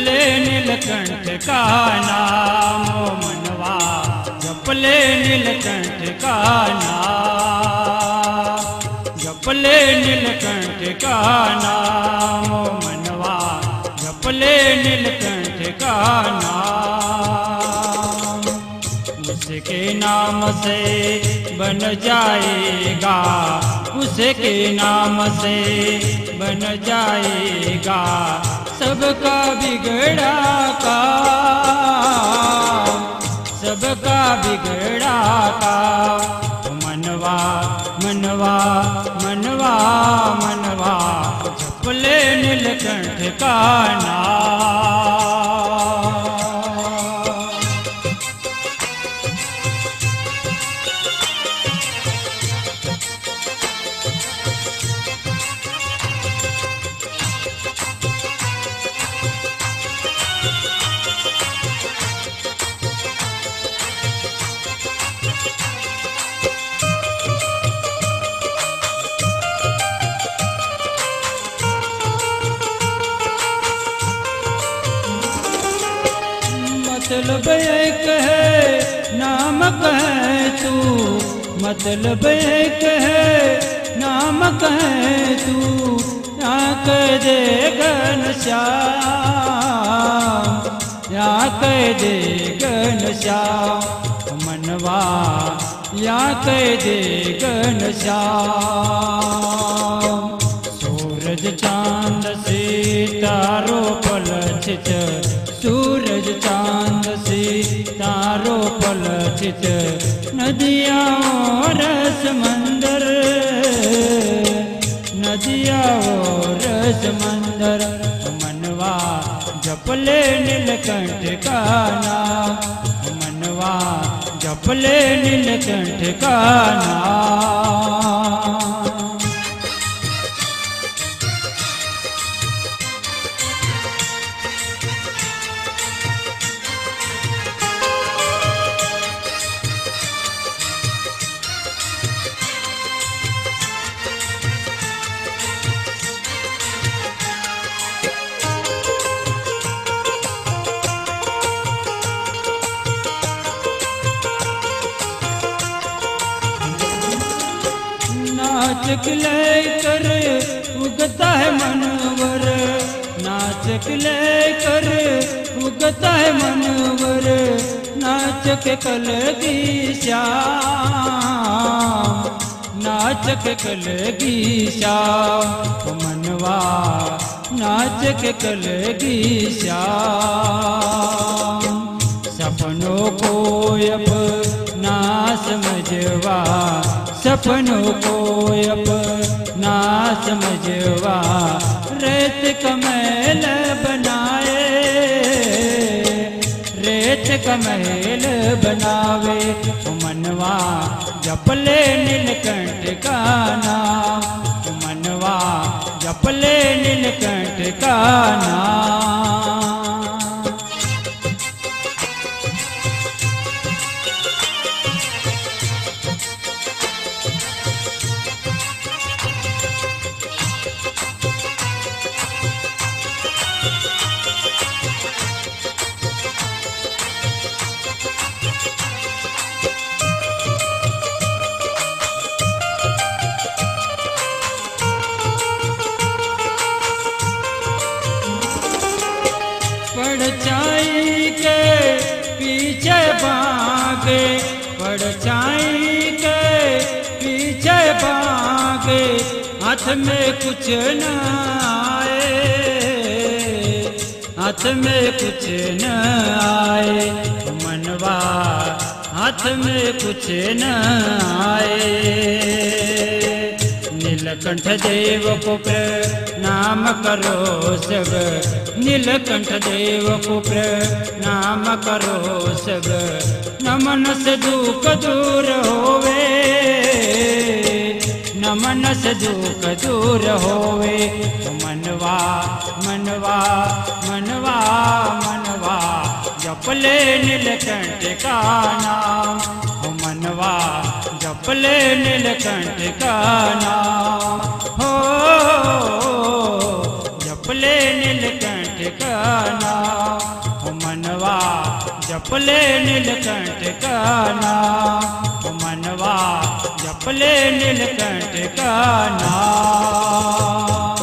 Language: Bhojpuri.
जपले नीलकंठ का नाम मनवा, जपले नीलकंठ का नाम, जपले नीलकंठ का नाम मनवा, जपले नीलकंठ का नाम। उसके नाम से बन जाएगा, उसके नाम से बन जाएगा सबका बिगड़ा काम, सबका बिगड़ा काम। मनवा मनवा मनवा मनवा, जपले नीलकंठ का नाम। मतलब एक है नाम कहे तू, मतलब एक है नाम कहे तू, या कह दे घनश्याम, या कह दे घनश्याम। मनवा या कह दे घनश्याम। सूरज चांद सितारो पलछित, सूरज चांद सितारो पलछित, नदियाँ और समंदर, नदियाँ और समंदर। मनवा जपले नीलकंठ का नाम, मनवा जपले नीलकंठ का नाम। नाच खिले कर उगता है मनवर, नाच खिले कर उगता है मनवर, नाच के कल की श्याम, नाच के कल की श्याम। मनवा नाच के कल की श्याम। सपनों को अपना समझवा, सपनों को अपना समझवा, रेत का महल बनाए, रेत का महल बनावे। मनवा जपले नीलकंठ का नाम, मनवा जपले नीलकंठ का नाम। परछाई के पीछे भागे, परछाई के पीछे भागे, हाथ में कुछ न आए, हाथ में कुछ न आए। मनवा हाथ में कुछ न आए। नीलकंठ देव को प्रणाम करो सब, नीलकंठ देव को प्रणाम करो सब, नमन से दुख दूर होवे, नमन से दुख दूर होवे। मनवा मनवा मनवा मनवा जपले नीलकंठ का नाम, मनवा जपले नीलकंठ का नाम। हो जपले नीलकंठ का नाम मनवा जपले नीलकंठ का नाम मनवा जपले नीलकंठ का नाम।